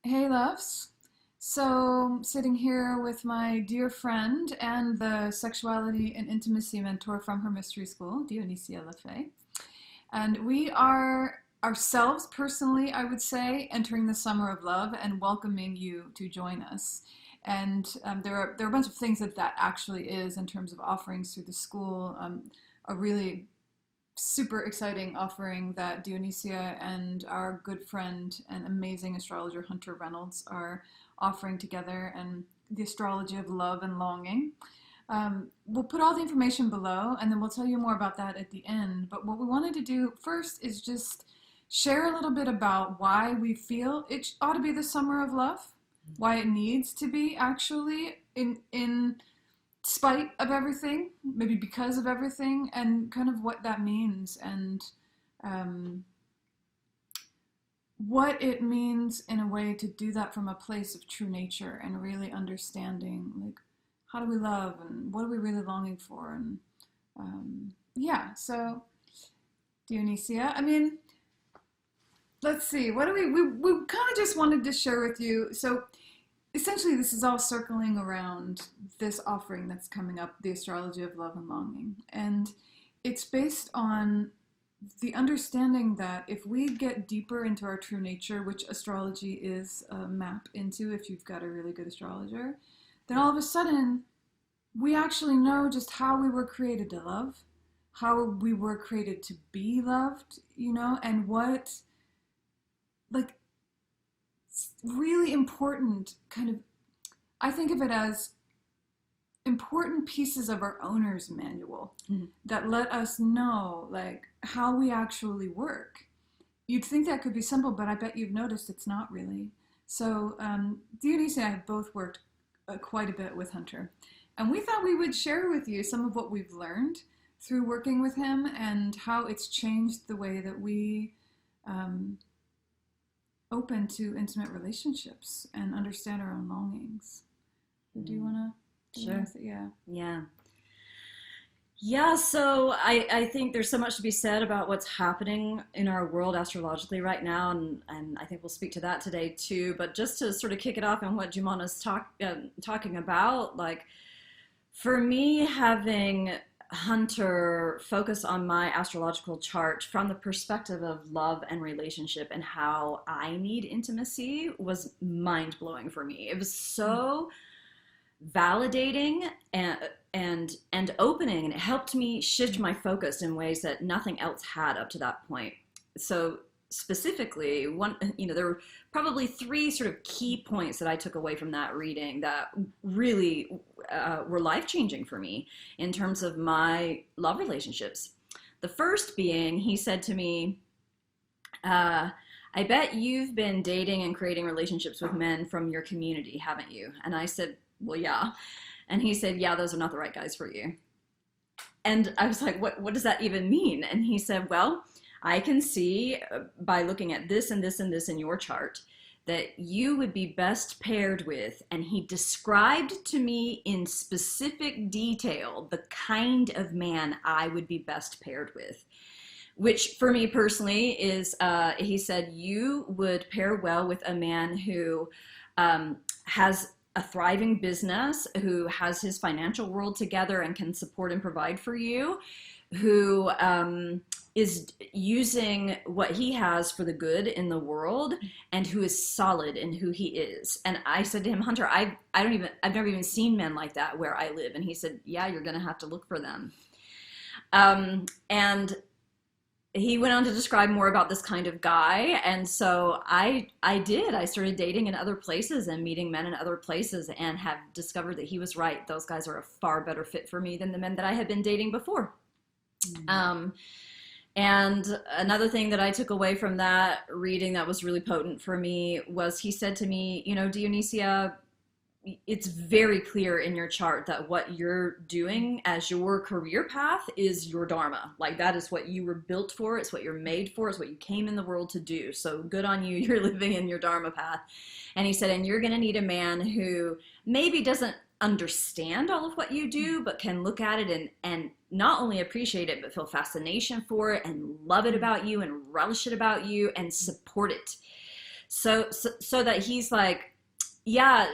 Hey, loves. So, sitting here with my dear friend and the sexuality and intimacy mentor from her mystery school, Dionysia LaFay. And we are ourselves, personally, I would say, entering the summer of love and welcoming you to join us. And there are a bunch of things that actually is in terms of offerings through the school. A really super exciting offering that Dionysia and our good friend and amazing astrologer Hunter Reynolds are offering together, and the astrology of love and longing. We'll put all the information below, and then we'll tell you more about that at the end. But what we wanted to do first is just share a little bit about why we feel it ought to be the summer of love, why it needs to be actually in spite of everything, maybe because of everything, and kind of what that means, and um, what it means in a way to do that from a place of true nature and really understanding, like, how do we love and what are we really longing for? And yeah, so Dionysia, I mean, let's see, what do we kind of just wanted to share with you. So essentially, this is all circling around this offering that's coming up, the astrology of love and longing. And it's based on the understanding that if we get deeper into our true nature, which astrology is a map into if you've got a really good astrologer, then all of a sudden we actually know just how we were created to love, how we were created to be loved, and what, like, really important kind of, I think of it as important pieces of our owner's manual that let us know, like, how we actually work. You'd think that could be simple, but I bet you've noticed it's not really. So Dionysia and I have both worked quite a bit with Hunter, and we thought we would share with you some of what we've learned through working with him and how it's changed the way that we open to intimate relationships and understand our own longings. Do you want to? Sure. Yeah. Yeah. Yeah, so I think there's so much to be said about what's happening in our world astrologically right now, and I think we'll speak to that today too. But just to sort of kick it off on what Jumana's talking about, like, for me, having Hunter focus on my astrological chart from the perspective of love and relationship and how I need intimacy was mind blowing for me. It was so validating and opening, and it helped me shift my focus in ways that nothing else had up to that point. So specifically, there were probably three sort of key points that I took away from that reading that really were life changing for me in terms of my love relationships. The first being, he said to me, I bet you've been dating and creating relationships with men from your community, haven't you? And I said, well, yeah. And he said, yeah, those are not the right guys for you. And I was like, what does that even mean? And he said, well, I can see by looking at this and this and this in your chart that you would be best paired with. And he described to me in specific detail the kind of man I would be best paired with, which for me personally is, he said, you would pair well with a man who has a thriving business, who has his financial world together and can support and provide for you, who is using what he has for the good in the world, and who is solid in who he is. And I said to him, Hunter, I've never even seen men like that where I live. And he said, yeah, you're going to have to look for them. And he went on to describe more about this kind of guy. And so I started dating in other places and meeting men in other places, and have discovered that he was right. Those guys are a far better fit for me than the men that I had been dating before. And another thing that I took away from that reading that was really potent for me was, he said to me, Dionysia, it's very clear in your chart that what you're doing as your career path is your dharma. Like, that is what you were built for. It's what you're made for. It's what you came in the world to do. So good on you. You're living in your dharma path. And he said, and you're going to need a man who maybe doesn't understand all of what you do, but can look at it and not only appreciate it, but feel fascination for it and love it about you and relish it about you and support it. So that he's like, yeah,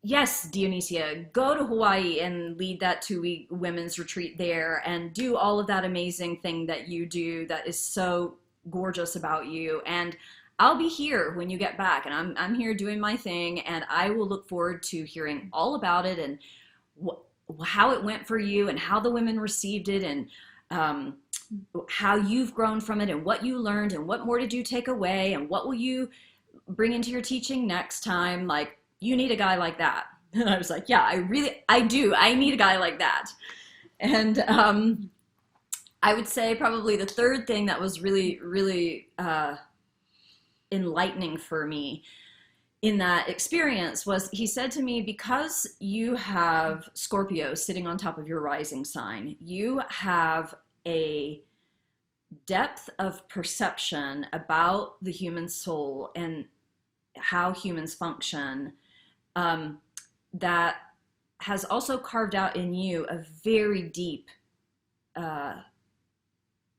yes, Dionysia, go to Hawaii and lead that 2 week women's retreat there and do all of that amazing thing that you do that is so gorgeous about you. And I'll be here when you get back, and I'm here doing my thing, and I will look forward to hearing all about it and how it went for you and how the women received it, and um, how you've grown from it and what you learned and what more did you take away and what will you bring into your teaching next time. Like, you need a guy like that. And I was like, yeah, I do. I need a guy like that. And I would say probably the third thing that was really, really enlightening for me in that experience was he said to me, because you have Scorpio sitting on top of your rising sign, you have a depth of perception about the human soul and how humans function, that has also carved out in you a very deep,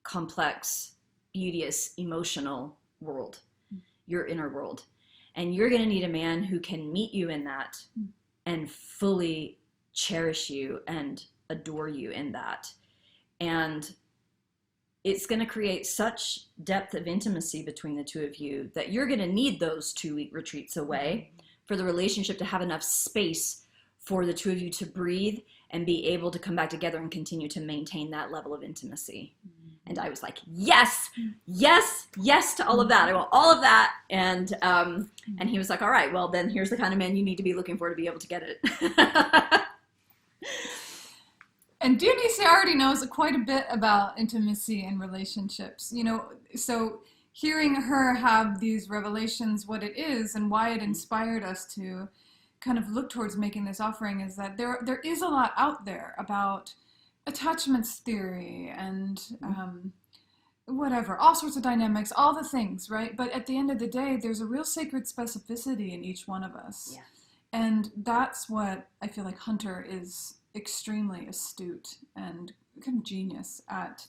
complex, beauteous, emotional world, your inner world. And you're going to need a man who can meet you in that and fully cherish you and adore you in that. And it's going to create such depth of intimacy between the two of you that you're going to need those 2 week retreats away for the relationship to have enough space for the two of you to breathe and be able to come back together and continue to maintain that level of intimacy. And I was like, yes, yes, yes to all of that. I want all of that. And he was like, all right, well, then here's the kind of man you need to be looking for to be able to get it. And Dionysia already knows quite a bit about intimacy and relationships, so hearing her have these revelations, what it is and why it inspired us to kind of look towards making this offering, is that there is a lot out there about attachments theory and whatever, all sorts of dynamics, all the things, right? But at the end of the day, there's a real sacred specificity in each one of us. Yeah. And that's what I feel like Hunter is extremely astute and kind of genius at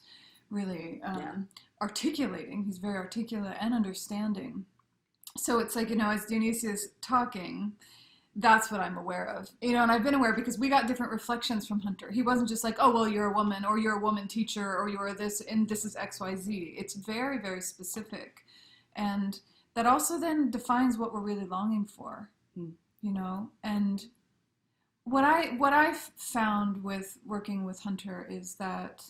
really articulating. He's very articulate and understanding. So it's like, as Dionysia's talking, that's what I'm aware of, and I've been aware because we got different reflections from Hunter. He wasn't just like, oh, well, you're a woman, or you're a woman teacher, or you're this, and this is XYZ. It's very, very specific. And that also then defines what we're really longing for, and what I've found with working with Hunter is that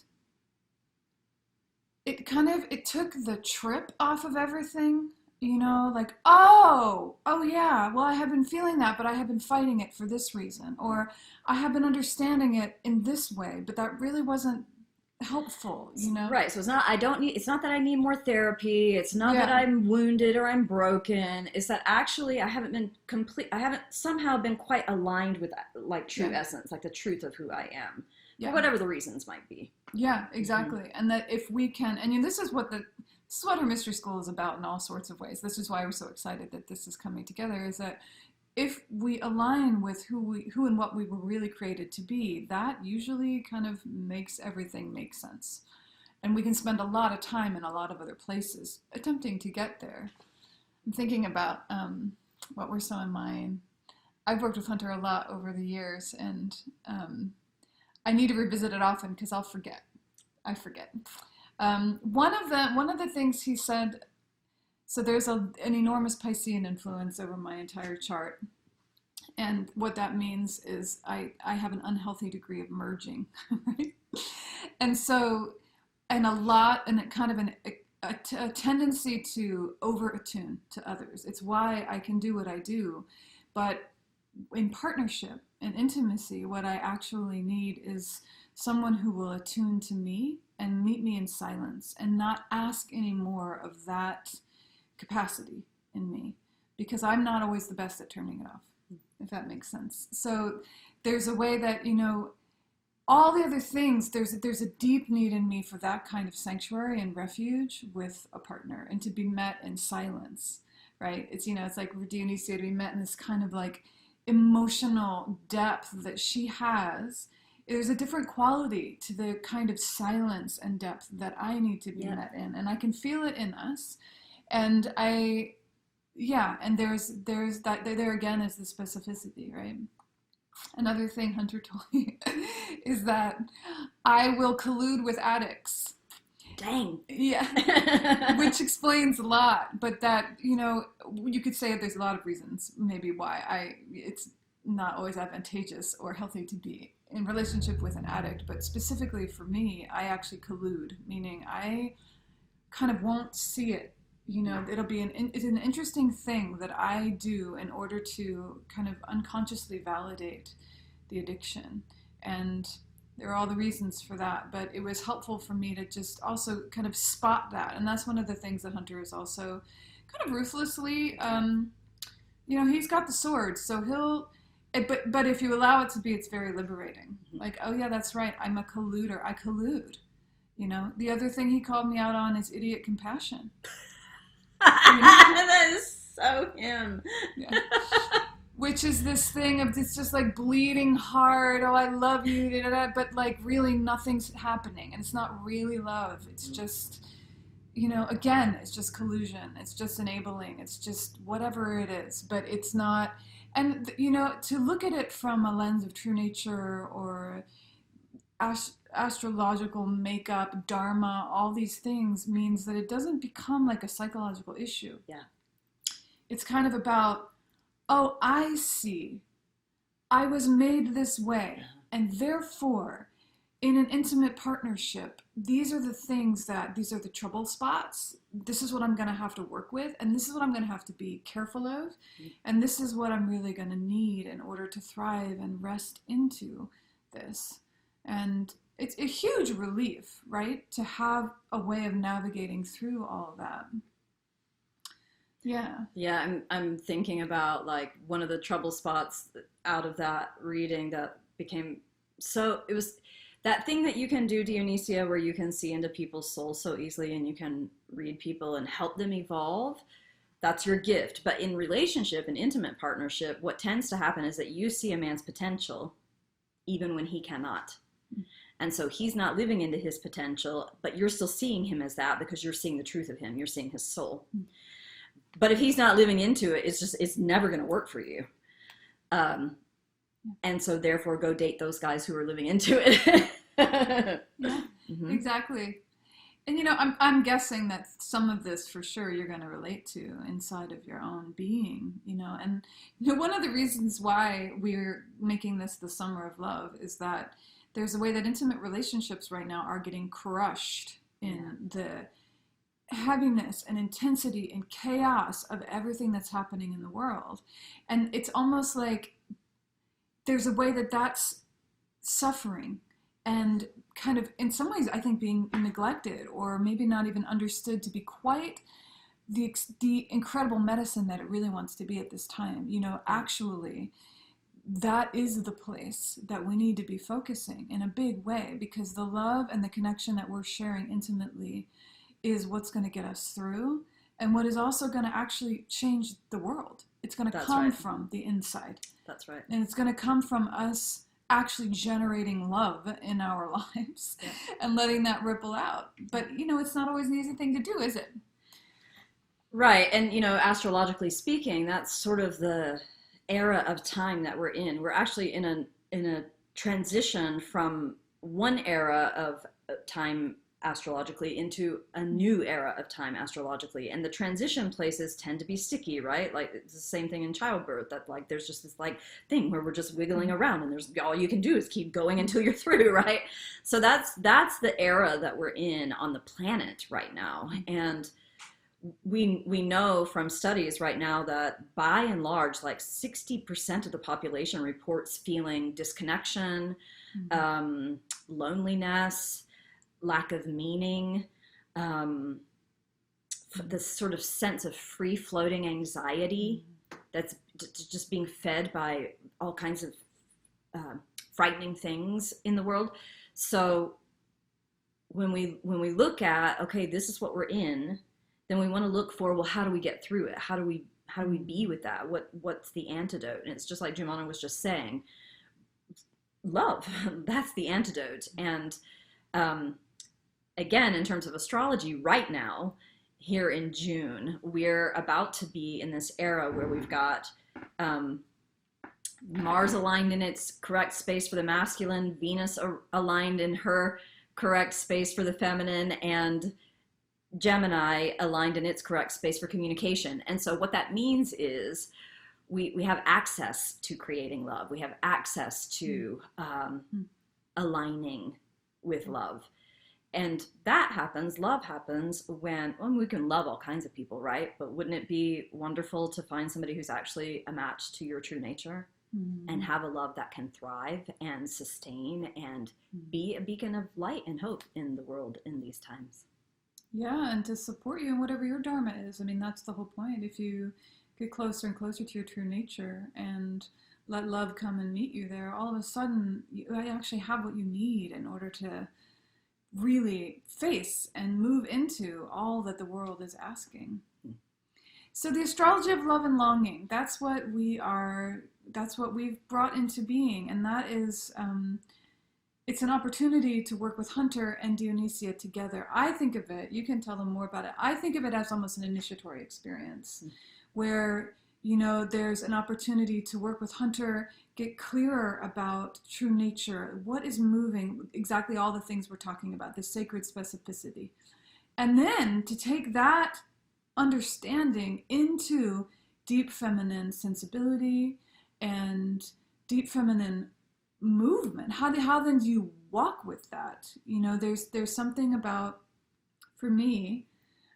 it took the trip off of everything. Like, oh yeah, well, I have been feeling that, but I have been fighting it for this reason, or I have been understanding it in this way, but that really wasn't helpful, Right. So it's not that I need more therapy. It's not that I'm wounded or I'm broken. It's that actually I haven't somehow been quite aligned with like true essence, like the truth of who I am, for whatever the reasons might be. Yeah, exactly. And that if we can, and this is what her mystery school is about in all sorts of ways. This is why we're so excited that this is coming together, is that if we align with who and what we were really created to be, that usually kind of makes everything make sense. And we can spend a lot of time in a lot of other places attempting to get there. I'm thinking about what were some of mine. I've worked with Hunter a lot over the years, and I need to revisit it often because I'll forget. I forget. One of the things he said, so there's an enormous Piscean influence over my entire chart, and what that means is I have an unhealthy degree of merging, right? And so, and a kind of a tendency to over-attune to others. It's why I can do what I do, but in partnership and intimacy, what I actually need is someone who will attune to me and meet me in silence and not ask any more of that capacity in me, because I'm not always the best at turning it off, if that makes sense. So there's a way that, all the other things, there's a deep need in me for that kind of sanctuary and refuge with a partner, and to be met in silence, right? It's, it's like Dionysia, to be met in this kind of like emotional depth that she has. There's a different quality to the kind of silence and depth that I need to be met in, and I can feel it in us. And I yeah, and there's that there again is the specificity, right? Another thing Hunter told me is that I will collude with addicts. Dang. Yeah, which explains a lot. But that, you could say there's a lot of reasons maybe why it's not always advantageous or healthy to be in relationship with an addict. But specifically for me, I actually collude, meaning I kind of won't see it. It'll be it's an interesting thing that I do in order to kind of unconsciously validate the addiction. And there are all the reasons for that, but it was helpful for me to just also kind of spot that. And that's one of the things that Hunter is also kind of ruthlessly, he's got the sword, so but if you allow it to be, it's very liberating. Like, oh yeah, that's right, I'm a colluder, I collude. The other thing he called me out on is idiot compassion. That is so him. Yeah. Which is this thing of it's just like bleeding hard. Oh, I love you, da, da, da, but like really nothing's happening, and it's not really love. It's just, again, it's just collusion. It's just enabling. It's just whatever it is, but it's not. And to look at it from a lens of true nature or astrological makeup, dharma, all these things means that it doesn't become like a psychological issue. Yeah. It's kind of about, oh, I see. I was made this way. And therefore, in an intimate partnership, these are the trouble spots. This is what I'm going to have to work with. And this is what I'm going to have to be careful of. And this is what I'm really going to need in order to thrive and rest into this. And it's a huge relief, right? To have a way of navigating through all of that. Yeah. Yeah, I'm thinking about like one of the trouble spots out of that reading that became it was that thing that you can do, Dionysia, where you can see into people's souls so easily and you can read people and help them evolve. That's your gift. But in relationship and intimate partnership, what tends to happen is that you see a man's potential even when he cannot. And so he's not living into his potential, but you're still seeing him as that because you're seeing the truth of him. You're seeing his soul. But if he's not living into it, it's never going to work for you. And so therefore go date those guys who are living into it. Yeah, exactly. And I'm guessing that some of this for sure you're going to relate to inside of your own being, and one of the reasons why we're making this the summer of love is that there's a way that intimate relationships right now are getting crushed in the heaviness and intensity and chaos of everything that's happening in the world. And it's almost like there's a way that that's suffering and kind of, in some ways, I think being neglected or maybe not even understood to be quite the incredible medicine that it really wants to be at this time. Actually, that is the place that we need to be focusing in a big way, because the love and the connection that we're sharing intimately is what's going to get us through and what is also going to actually change the world. It's going to come from the inside. That's right. And it's going to come from us actually generating love in our lives and letting that ripple out. But, it's not always an easy thing to do, is it? Right. And, astrologically speaking, that's sort of the era of time that we're in. We're actually in a transition from one era of time astrologically into a new era of time astrologically, and the transition places tend to be sticky, right? Like it's the same thing in childbirth, that like there's just this like thing where we're just wiggling around and there's all you can do is keep going until you're through, right? So that's the era that we're in on the planet right now. And we know from studies right now that by and large, like 60% of the population reports feeling disconnection, loneliness, lack of meaning, this sort of sense of free-floating anxiety that's just being fed by all kinds of frightening things in the world. So when we look at, okay, this is what we're in, then we want to look for, well, how do we get through it? How do we be with that? What's the antidote? And it's just like Jumana was just saying, love. That's the antidote. And again, in terms of astrology, right now, here in June, we're about to be in this era where we've got Mars aligned in its correct space for the masculine, Venus aligned in her correct space for the feminine, and Gemini aligned in its correct space for communication. And so what that means is we have access to creating love. We have access to aligning with love. And that happens, love happens when we can love all kinds of people, right? But wouldn't it be wonderful to find somebody who's actually a match to your true nature and have a love that can thrive and sustain and be a beacon of light and hope in the world in these times? Yeah, and to support you in whatever your dharma is. I mean, that's the whole point. If you get closer and closer to your true nature and let love come and meet you there, all of a sudden you actually have what you need in order to really face and move into all that the world is asking. So the astrology of love and longing, that's what we've brought into being. And that is, it's an opportunity to work with Hunter and Dionysia together. I think of it, you can tell them more about it, I think of it as almost an initiatory experience where, you know, there's an opportunity to work with Hunter, get clearer about true nature, what is moving, exactly all the things we're talking about, the sacred specificity. And then to take that understanding into deep feminine sensibility and deep feminine movement. How then do you walk with that? You know, there's something about, for me,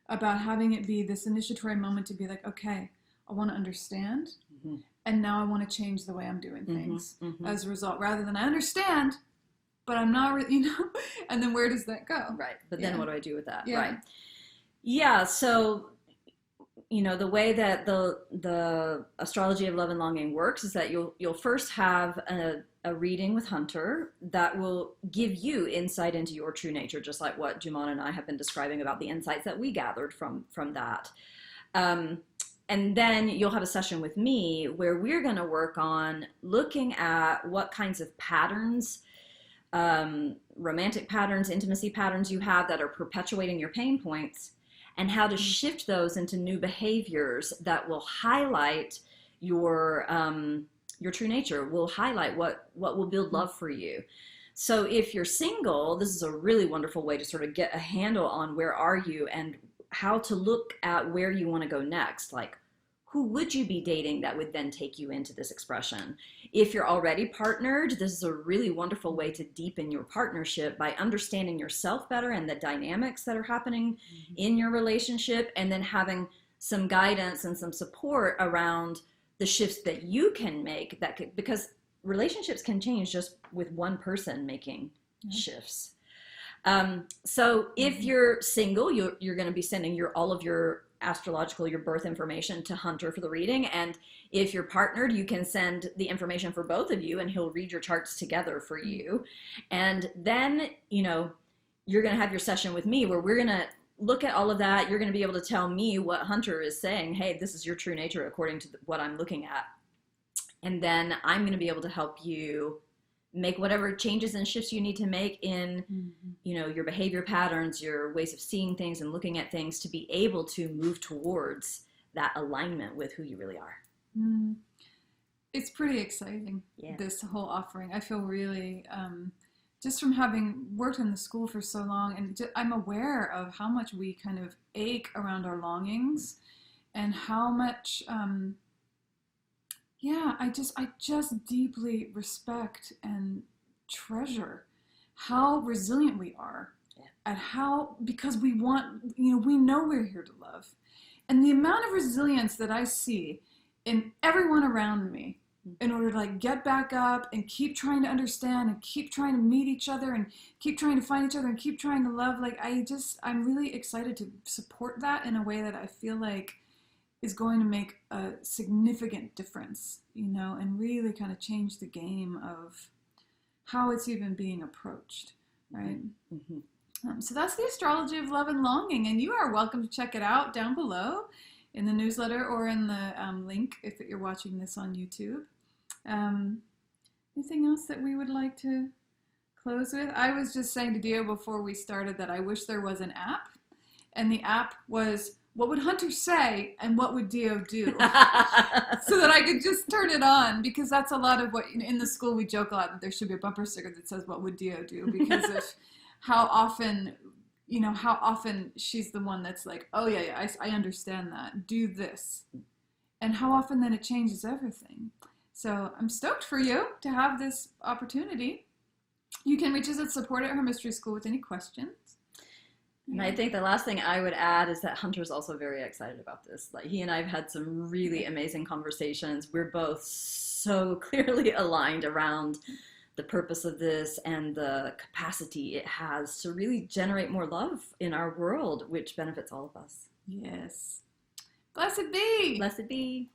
about having it be this initiatory moment to be like, okay, I want to understand, and now I want to change the way I'm doing things as a result, rather than I understand, but I'm not really, you know, and then where does that go? Right. But then what do I do with that? Yeah. Right. Yeah. So, you know, the way that the astrology of love and longing works is that you'll first have a reading with Hunter that will give you insight into your true nature, just like what Juman and I have been describing about the insights that we gathered from that. And then you'll have a session with me where we're going to work on looking at what kinds of patterns, romantic patterns, intimacy patterns you have that are perpetuating your pain points, and how to shift those into new behaviors that will highlight your true nature, will highlight what will build love for you. So if you're single, this is a really wonderful way to sort of get a handle on where are you and how to look at where you want to go next. Like, who would you be dating that would then take you into this expression? If you're already partnered, this is a really wonderful way to deepen your partnership by understanding yourself better and the dynamics that are happening in your relationship, and then having some guidance and some support around the shifts that you can make because relationships can change just with one person making shifts. So if you're single, you're going to be sending all of your astrological, your birth information to Hunter for the reading. And if you're partnered, you can send the information for both of you and he'll read your charts together for you. And then, you know, you're going to have your session with me where we're going to look at all of that. You're going to be able to tell me what Hunter is saying. Hey, this is your true nature according to what I'm looking at. And then I'm going to be able to help you make whatever changes and shifts you need to make in, you know, your behavior patterns, your ways of seeing things and looking at things to be able to move towards that alignment with who you really are. It's pretty exciting, this whole offering. I feel really, just from having worked in the school for so long, and I'm aware of how much we kind of ache around our longings and how much, I just deeply respect and treasure how resilient we are at because we want, you know, we know we're here to love. And the amount of resilience that I see in everyone around me in order to like get back up and keep trying to understand and keep trying to meet each other and keep trying to find each other and keep trying to love, like I'm really excited to support that in a way that I feel like is going to make a significant difference, you know, and really kind of change the game of how it's even being approached, right? So that's the astrology of love and longing, and you are welcome to check it out down below in the newsletter or in the link if you're watching this on YouTube. Anything else that we would like to close with? I was just saying to Dio before we started that I wish there was an app and the app was, what would Hunter say and what would Dio do? So that I could just turn it on, because that's a lot of what, in the school we joke a lot that there should be a bumper sticker that says, what would Dio do? Because of how often, how often she's the one that's like, oh yeah, I understand that. Do this. And how often then it changes everything. So I'm stoked for you to have this opportunity. You can reach us at support at Her Mystery School with any questions. And I think the last thing I would add is that Hunter's also very excited about this. Like, he and I have had some really amazing conversations. We're both so clearly aligned around the purpose of this and the capacity it has to really generate more love in our world, which benefits all of us. Yes. Blessed be. Blessed be.